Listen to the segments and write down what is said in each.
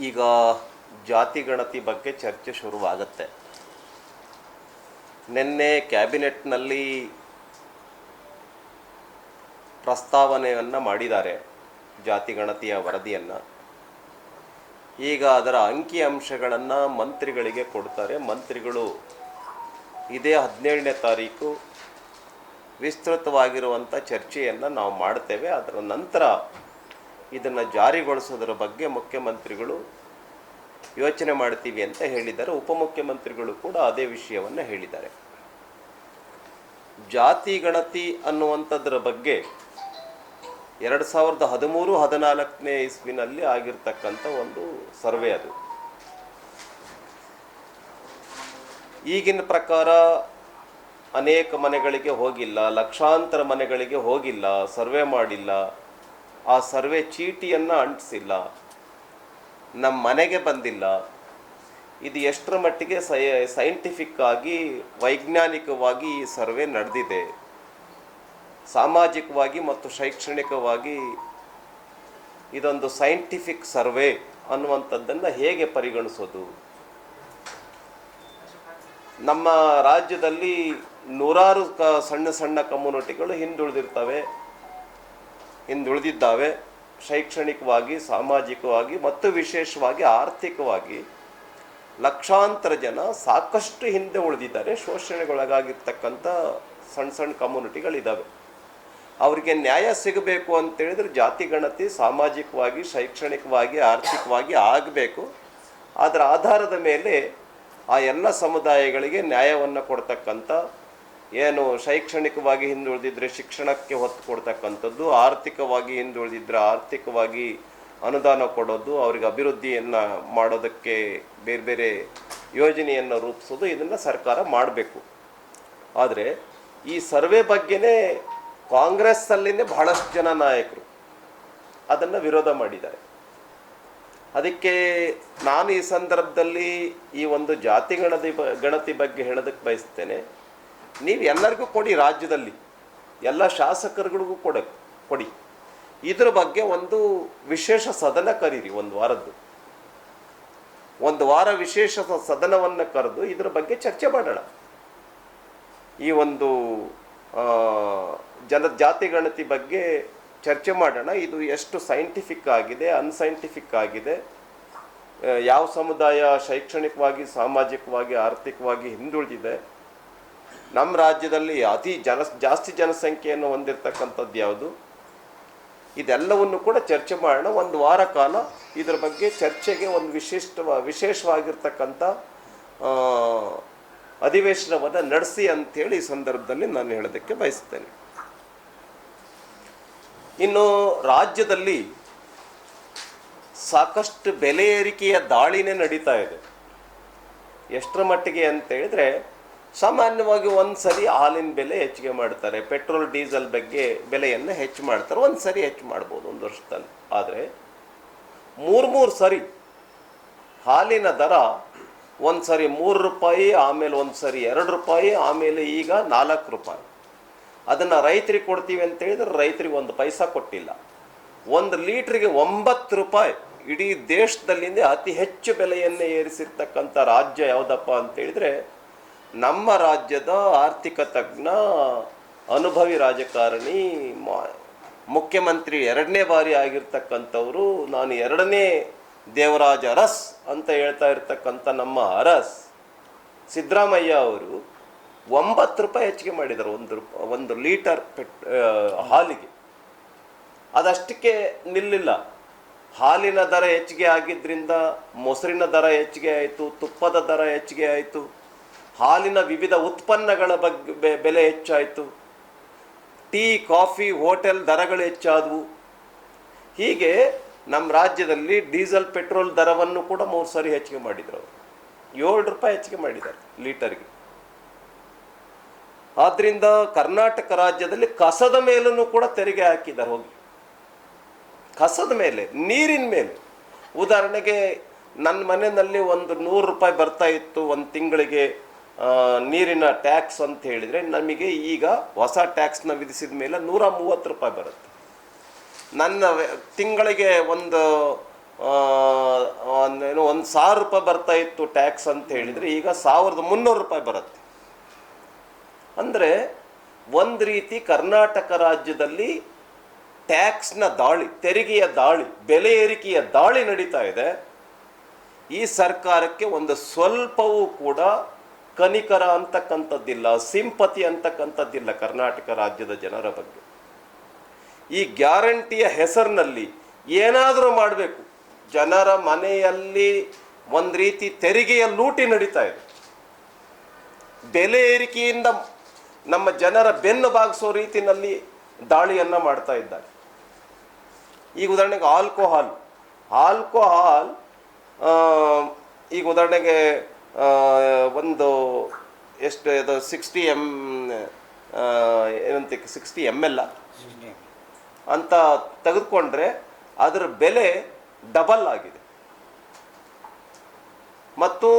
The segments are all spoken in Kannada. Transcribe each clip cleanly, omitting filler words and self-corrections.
ಈಗ ಜಾತಿ ಗಣತಿ ಬಗ್ಗೆ ಚರ್ಚೆ ಶುರುವಾಗುತ್ತೆ. ನಿನ್ನೆ ಕ್ಯಾಬಿನೆಟ್ನಲ್ಲಿ ಪ್ರಸ್ತಾವನೆಯನ್ನು ಮಾಡಿದ್ದಾರೆ, ಜಾತಿ ಗಣತಿಯ ವರದಿಯನ್ನು. ಈಗ ಅದರ ಅಂಕಿ ಅಂಶಗಳನ್ನು ಮಂತ್ರಿಗಳಿಗೆ ಕೊಡ್ತಾರೆ. ಮಂತ್ರಿಗಳು ಇದೇ 17ನೇ ತಾರೀಕು ವಿಸ್ತೃತವಾಗಿರುವಂಥ ಚರ್ಚೆಯನ್ನು ನಾವು ಮಾಡ್ತೇವೆ. ಅದರ ನಂತರ ಇದನ್ನು ಜಾರಿಗೊಳಿಸೋದ್ರ ಬಗ್ಗೆ ಮುಖ್ಯಮಂತ್ರಿಗಳು ಯೋಚನೆ ಮಾಡ್ತೀವಿ ಅಂತ ಹೇಳಿದ್ದಾರೆ. ಉಪಮುಖ್ಯಮಂತ್ರಿಗಳು ಕೂಡ ಅದೇ ವಿಷಯವನ್ನು ಹೇಳಿದ್ದಾರೆ. ಜಾತಿ ಗಣತಿ ಅನ್ನುವಂಥದ್ರ ಬಗ್ಗೆ 2013-14ನೇ ಇಸ್ವಿನಲ್ಲಿ ಆಗಿರ್ತಕ್ಕಂಥ ಒಂದು ಸರ್ವೆ ಅದು. ಈಗಿನ ಪ್ರಕಾರ ಅನೇಕ ಮನೆಗಳಿಗೆ ಹೋಗಿಲ್ಲ, ಲಕ್ಷಾಂತರ ಮನೆಗಳಿಗೆ ಹೋಗಿಲ್ಲ, ಸರ್ವೆ ಮಾಡಿಲ್ಲ, ಆ ಸರ್ವೆ ಚೀಟಿಯನ್ನು ಅಂಟಿಸಿಲ್ಲ, ನಮ್ಮ ಮನೆಗೆ ಬಂದಿಲ್ಲ. ಇದು ಎಷ್ಟರ ಮಟ್ಟಿಗೆ ಸೈಂಟಿಫಿಕ್ ಆಗಿ ವೈಜ್ಞಾನಿಕವಾಗಿ ಈ ಸರ್ವೆ ನಡೆದಿದೆ, ಸಾಮಾಜಿಕವಾಗಿ ಮತ್ತು ಶೈಕ್ಷಣಿಕವಾಗಿ ಇದೊಂದು ಸೈಂಟಿಫಿಕ್ ಸರ್ವೆ ಅನ್ನುವಂಥದ್ದನ್ನು ಹೇಗೆ ಪರಿಗಣಿಸೋದು? ನಮ್ಮ ರಾಜ್ಯದಲ್ಲಿ ನೂರಾರು ಸಣ್ಣ ಸಣ್ಣ ಕಮ್ಯುನಿಟಿಗಳು ಹಿಂದುಳಿದಿದ್ದಾವೆ. ಶೈಕ್ಷಣಿಕವಾಗಿ, ಸಾಮಾಜಿಕವಾಗಿ ಮತ್ತು ವಿಶೇಷವಾಗಿ ಆರ್ಥಿಕವಾಗಿ ಲಕ್ಷಾಂತರ ಜನ ಸಾಕಷ್ಟು ಹಿಂದೆ ಉಳಿದಿದ್ದಾರೆ. ಶೋಷಣೆಗೊಳಗಾಗಿರ್ತಕ್ಕಂಥ ಸಣ್ಣ ಸಣ್ಣ ಕಮ್ಯುನಿಟಿಗಳಿದ್ದಾವೆ. ಅವರಿಗೆ ನ್ಯಾಯ ಸಿಗಬೇಕು ಅಂತೇಳಿದ್ರೆ ಜಾತಿ ಗಣತಿ ಸಾಮಾಜಿಕವಾಗಿ, ಶೈಕ್ಷಣಿಕವಾಗಿ, ಆರ್ಥಿಕವಾಗಿ ಆಗಬೇಕು. ಅದರ ಆಧಾರದ ಮೇಲೆ ಆ ಎಲ್ಲ ಸಮುದಾಯಗಳಿಗೆ ನ್ಯಾಯವನ್ನು ಕೊಡ್ತಕ್ಕಂಥ, ಏನು ಶೈಕ್ಷಣಿಕವಾಗಿ ಹಿಂದುಳಿದಿದ್ರೆ ಶಿಕ್ಷಣಕ್ಕೆ ಒತ್ತು ಕೊಡ್ತಕ್ಕಂಥದ್ದು, ಆರ್ಥಿಕವಾಗಿ ಹಿಂದುಳಿದಿದ್ರೆ ಆರ್ಥಿಕವಾಗಿ ಅನುದಾನ ಕೊಡೋದು, ಅವ್ರಿಗೆ ಅಭಿವೃದ್ಧಿಯನ್ನು ಮಾಡೋದಕ್ಕೆ ಬೇರೆ ಬೇರೆ ಯೋಜನೆಯನ್ನು ರೂಪಿಸೋದು, ಇದನ್ನು ಸರ್ಕಾರ ಮಾಡಬೇಕು. ಆದರೆ ಈ ಸರ್ವೆ ಬಗ್ಗೆನೇ ಕಾಂಗ್ರೆಸ್ಸಲ್ಲಿನೇ ಬಹಳಷ್ಟು ಜನ ನಾಯಕರು ಅದನ್ನು ವಿರೋಧ ಮಾಡಿದ್ದಾರೆ. ಅದಕ್ಕೆ ನಾನು ಈ ಸಂದರ್ಭದಲ್ಲಿ ಈ ಒಂದು ಜಾತಿ ಗಣತಿ ಬಗ್ಗೆ ಹೇಳೋದಕ್ಕೆ ಬಯಸ್ತೇನೆ. ನೀವು ಎಲ್ಲರಿಗೂ ಕೊಡಿ, ರಾಜ್ಯದಲ್ಲಿ ಎಲ್ಲ ಶಾಸಕರುಗಳಿಗೂ ಕೊಡಿ. ಇದ್ರ ಬಗ್ಗೆ ಒಂದು ವಿಶೇಷ ಸದನ ಕರೀರಿ. ಒಂದು ವಾರ ವಿಶೇಷ ಸದನವನ್ನು ಕರೆದು ಇದ್ರ ಬಗ್ಗೆ ಚರ್ಚೆ ಮಾಡೋಣ. ಈ ಒಂದು ಜಾತಿ ಗಣತಿ ಬಗ್ಗೆ ಚರ್ಚೆ ಮಾಡೋಣ. ಇದು ಎಷ್ಟು ಸೈಂಟಿಫಿಕ್ ಆಗಿದೆ, ಅನ್ಸೈಂಟಿಫಿಕ್ ಆಗಿದೆ, ಯಾವ ಸಮುದಾಯ ಶೈಕ್ಷಣಿಕವಾಗಿ, ಸಾಮಾಜಿಕವಾಗಿ, ಆರ್ಥಿಕವಾಗಿ ಹಿಂದುಳಿದಿದೆ, ನಮ್ಮ ರಾಜ್ಯದಲ್ಲಿ ಜಾಸ್ತಿ ಜನಸಂಖ್ಯೆಯನ್ನು ಹೊಂದಿರತಕ್ಕಂಥದ್ದು ಯಾವುದು, ಇದೆಲ್ಲವನ್ನು ಕೂಡ ಚರ್ಚೆ ಮಾಡೋಣ. ಒಂದು ವಾರ ಕಾಲ ಇದರ ಬಗ್ಗೆ ಚರ್ಚೆಗೆ ಒಂದು ವಿಶೇಷವಾಗಿರ್ತಕ್ಕಂಥ ಅಧಿವೇಶನವನ್ನು ನಡೆಸಿ ಅಂಥೇಳಿ ಈ ಸಂದರ್ಭದಲ್ಲಿ ನಾನು ಹೇಳೋದಕ್ಕೆ ಬಯಸ್ತೇನೆ. ಇನ್ನು ರಾಜ್ಯದಲ್ಲಿ ಸಾಕಷ್ಟು ಬೆಲೆ ಏರಿಕೆಯ ದಾಳಿನೇ ನಡೀತಾ ಇದೆ. ಎಷ್ಟರ ಮಟ್ಟಿಗೆ ಅಂತ ಹೇಳಿದ್ರೆ, ಸಾಮಾನ್ಯವಾಗಿ ಒಂದು ಸರಿ ಹಾಲಿನ ಬೆಲೆ ಹೆಚ್ಚಿಗೆ ಮಾಡ್ತಾರೆ, ಪೆಟ್ರೋಲ್ ಡೀಸೆಲ್ ಬೆಲೆಯನ್ನು ಹೆಚ್ಚು ಮಾಡ್ತಾರೆ. ಒಂದು ಸರಿ ಹೆಚ್ಚು ಮಾಡ್ಬೋದು ಒಂದು ವರ್ಷದಲ್ಲಿ. ಆದರೆ ಮೂರು ಸರಿ ಹಾಲಿನ ದರ, ಒಂದು ಸರಿ 3 ರೂಪಾಯಿ, ಆಮೇಲೆ ಒಂದು ಸರಿ 2 ರೂಪಾಯಿ, ಆಮೇಲೆ ಈಗ 4 ರೂಪಾಯಿ. ಅದನ್ನು ರೈತರಿಗೆ ಕೊಡ್ತೀವಿ ಅಂತ ಹೇಳಿದ್ರೆ ರೈತರಿಗೆ 1 ಪೈಸಾ ಕೊಟ್ಟಿಲ್ಲ. 1 ಲೀಟ್ರಿಗೆ 9 ರೂಪಾಯಿ. ಇಡೀ ದೇಶದಲ್ಲಿಂದ ಅತಿ ಹೆಚ್ಚು ಬೆಲೆಯನ್ನು ಏರಿಸಿರ್ತಕ್ಕಂಥ ರಾಜ್ಯ ಯಾವುದಪ್ಪ ಅಂತೇಳಿದರೆ ನಮ್ಮ ರಾಜ್ಯದ ಆರ್ಥಿಕ ತಜ್ಞ, ಅನುಭವಿ ರಾಜಕಾರಣಿ, ಮುಖ್ಯಮಂತ್ರಿ 2ನೇ ಬಾರಿ ಆಗಿರ್ತಕ್ಕಂಥವರು, ನಾನು 2ನೇ ದೇವರಾಜ ಅರಸ್ ಅಂತ ಹೇಳ್ತಾ ಇರ್ತಕ್ಕಂಥ ನಮ್ಮ ಅರಸ್ ಸಿದ್ದರಾಮಯ್ಯ ಅವರು 9 ರೂಪಾಯಿ ಹೆಚ್ಚಿಗೆ ಮಾಡಿದ್ದಾರೆ 1 ಲೀಟರ್ ಹಾಲಿಗೆ. ಅದಷ್ಟಕ್ಕೆ ನಿಲ್ಲಿಲ್ಲ. ಹಾಲಿನ ದರ ಹೆಚ್ಚಿಗೆ ಆಗಿದ್ದರಿಂದ ಮೊಸರಿನ ದರ ಹೆಚ್ಚಿಗೆ ಆಯಿತು, ತುಪ್ಪದ ದರ ಹೆಚ್ಚಿಗೆ ಆಯಿತು, ಹಾಲಿನ ವಿವಿಧ ಉತ್ಪನ್ನಗಳ ಬೆಲೆ ಹೆಚ್ಚಾಯಿತು, ಟೀ, ಕಾಫಿ, ಹೋಟೆಲ್ ದರಗಳು ಹೆಚ್ಚಾದವು. ಹೀಗೆ ನಮ್ಮ ರಾಜ್ಯದಲ್ಲಿ ಡೀಸೆಲ್, ಪೆಟ್ರೋಲ್ ದರವನ್ನು ಕೂಡ 3 ಸರಿ ಹೆಚ್ಚಿಗೆ ಮಾಡಿದರು. 7 ರೂಪಾಯಿ ಹೆಚ್ಚಿಗೆ ಮಾಡಿದ್ದಾರೆ ಲೀಟರ್ಗೆ. ಆದ್ದರಿಂದ ಕರ್ನಾಟಕ ರಾಜ್ಯದಲ್ಲಿ ಕಸದ ಮೇಲೂ ಕೂಡ ತೆರಿಗೆ ಹಾಕಿದ್ದಾರೆ. ಹೋಗಿ ಕಸದ ಮೇಲೆ, ನೀರಿನ ಮೇಲೆ. ಉದಾಹರಣೆಗೆ ನನ್ನ ಮನೆಯಲ್ಲಿ ಒಂದು 100 ರೂಪಾಯಿ ಬರ್ತಾ ಇತ್ತು ಒಂದು ತಿಂಗಳಿಗೆ ನೀರಿನ ಟ್ಯಾಕ್ಸ್ ಅಂತ ಹೇಳಿದರೆ, ನಮಗೆ ಈಗ ಹೊಸ ಟ್ಯಾಕ್ಸ್ನ ವಿಧಿಸಿದ ಮೇಲೆ 130 ರೂಪಾಯಿ ಬರುತ್ತೆ. ನನ್ನ ತಿಂಗಳಿಗೆ ಒಂದು 1,000 ರೂಪಾಯಿ ಬರ್ತಾ ಇತ್ತು ಟ್ಯಾಕ್ಸ್ ಅಂತ ಹೇಳಿದರೆ ಈಗ 1,300 ರೂಪಾಯಿ ಬರುತ್ತೆ. ಅಂದರೆ ಒಂದು ರೀತಿ ಕರ್ನಾಟಕ ರಾಜ್ಯದಲ್ಲಿ ಟ್ಯಾಕ್ಸ್ನ ದಾಳಿ, ತೆರಿಗೆಯ ದಾಳಿ, ಬೆಲೆ ಏರಿಕೆಯ ದಾಳಿ ನಡೀತಾ ಇದೆ. ಈ ಸರ್ಕಾರಕ್ಕೆ ಒಂದು ಸ್ವಲ್ಪವೂ ಕೂಡ ಕನಿಕರ ಅಂತಕ್ಕಂಥದ್ದಿಲ್ಲ, ಸಿಂಪತಿ ಅಂತಕ್ಕಂಥದ್ದಿಲ್ಲ ಕರ್ನಾಟಕ ರಾಜ್ಯದ ಜನರ ಬಗ್ಗೆ. ಈ ಗ್ಯಾರಂಟಿಯ ಹೆಸರಿನಲ್ಲಿ ಏನಾದರೂ ಮಾಡಬೇಕು. ಜನರ ಮನೆಯಲ್ಲಿ ಒಂದು ರೀತಿ ತೆರಿಗೆಯ ಲೂಟಿ ನಡೀತಾ ಇದೆ. ಬೆಲೆ ಏರಿಕೆಯಿಂದ ನಮ್ಮ ಜನರ ಬೆನ್ನು ಬಾಗಿಸೋ ರೀತಿಯಲ್ಲಿ ದಾಳಿಯನ್ನು ಮಾಡ್ತಾ ಇದ್ದಾರೆ. ಈಗ ಉದಾಹರಣೆಗೆ ಆಲ್ಕೋಹಾಲ್ ಈಗ ಉದಾಹರಣೆಗೆ ಒಂದು ಎಷ್ಟು ಇದು 60 ml ಅಂತ ತೆಗೆದುಕೊಂಡ್ರೆ ಅದರ ಬೆಲೆ ಡಬಲ್ ಆಗಿದೆ. ಮತ್ತು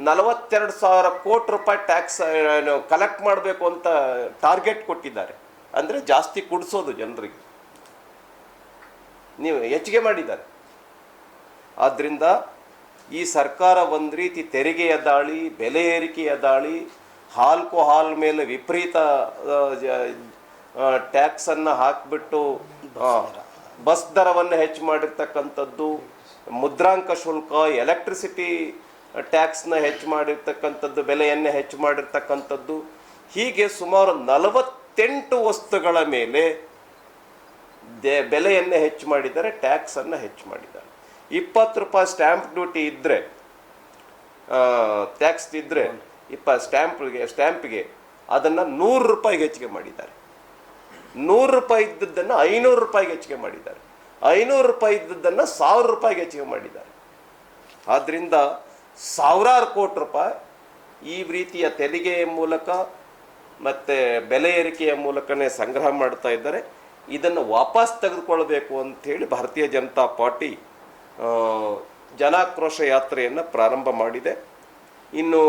42,000 ಕೋಟಿ ರೂಪಾಯಿ ಟ್ಯಾಕ್ಸ್ ಕಲೆಕ್ಟ್ ಮಾಡಬೇಕು ಅಂತ ಟಾರ್ಗೆಟ್ ಕೊಟ್ಟಿದ್ದಾರೆ. ಅಂದರೆ ಜಾಸ್ತಿ ಕುಡಿಸೋದು ಜನರಿಗೆ, ನೀವು ಹೆಚ್ಚಿಗೆ ಮಾಡಿದ್ದಾರೆ. ಆದ್ದರಿಂದ ಈ ಸರ್ಕಾರ ಒಂದು ರೀತಿ ತೆರಿಗೆಯ ದಾಳಿ, ಬೆಲೆ ಏರಿಕೆಯ ದಾಳಿ, ಆಲ್ಕೋಹಾಲ್ ಮೇಲೆ ವಿಪರೀತ ಟ್ಯಾಕ್ಸನ್ನು ಹಾಕಿಬಿಟ್ಟು ಬಸ್ ದರವನ್ನು ಹೆಚ್ಚು ಮಾಡಿರ್ತಕ್ಕಂಥದ್ದು, ಮುದ್ರಾಂಕ ಶುಲ್ಕ, ಎಲೆಕ್ಟ್ರಿಸಿಟಿ ಟ್ಯಾಕ್ಸ್ನ ಹೆಚ್ಚು ಮಾಡಿರ್ತಕ್ಕಂಥದ್ದು, ಬೆಲೆಯನ್ನು ಹೆಚ್ಚು ಮಾಡಿರ್ತಕ್ಕಂಥದ್ದು, ಹೀಗೆ ಸುಮಾರು 48 ವಸ್ತುಗಳ ಮೇಲೆ ಬೆಲೆಯನ್ನು ಹೆಚ್ಚು ಮಾಡಿದ್ದಾರೆ, ಟ್ಯಾಕ್ಸನ್ನು ಹೆಚ್ಚು ಮಾಡಿದ್ದಾರೆ. 20 ರೂಪಾಯಿ ಸ್ಟ್ಯಾಂಪ್ ಡ್ಯೂಟಿ ಇದ್ದರೆ, ಟ್ಯಾಕ್ಸ್ ಇದ್ದರೆ ಸ್ಟ್ಯಾಂಪಿಗೆ ಅದನ್ನು 100 ರೂಪಾಯಿಗೆ ಹೆಚ್ಚಿಗೆ ಮಾಡಿದ್ದಾರೆ. 100 ರೂಪಾಯಿ ಇದ್ದದ್ದನ್ನು 500 ರೂಪಾಯಿಗೆ ಹೆಚ್ಚಿಗೆ ಮಾಡಿದ್ದಾರೆ. 500 ರೂಪಾಯಿ ಇದ್ದದ್ದನ್ನು 1,000 ರೂಪಾಯಿಗೆ ಹೆಚ್ಚಿಗೆ ಮಾಡಿದ್ದಾರೆ. ಆದ್ದರಿಂದ ಸಾವಿರಾರು ಕೋಟಿ ರೂಪಾಯಿ ಈ ರೀತಿಯ ತೆರಿಗೆಯ ಮೂಲಕ ಮತ್ತು ಬೆಲೆ ಏರಿಕೆಯ ಮೂಲಕನೇ ಸಂಗ್ರಹ ಮಾಡ್ತಾ ಇದ್ದಾರೆ. ಇದನ್ನು ವಾಪಸ್ ತೆಗೆದುಕೊಳ್ಬೇಕು ಅಂಥೇಳಿ ಭಾರತೀಯ ಜನತಾ ಪಾರ್ಟಿ ಜನಾಕ್ರೋಶ ಯಾತ್ರೆಯನ್ನು ಪ್ರಾರಂಭ ಮಾಡಿದೆ. ಇನ್ನು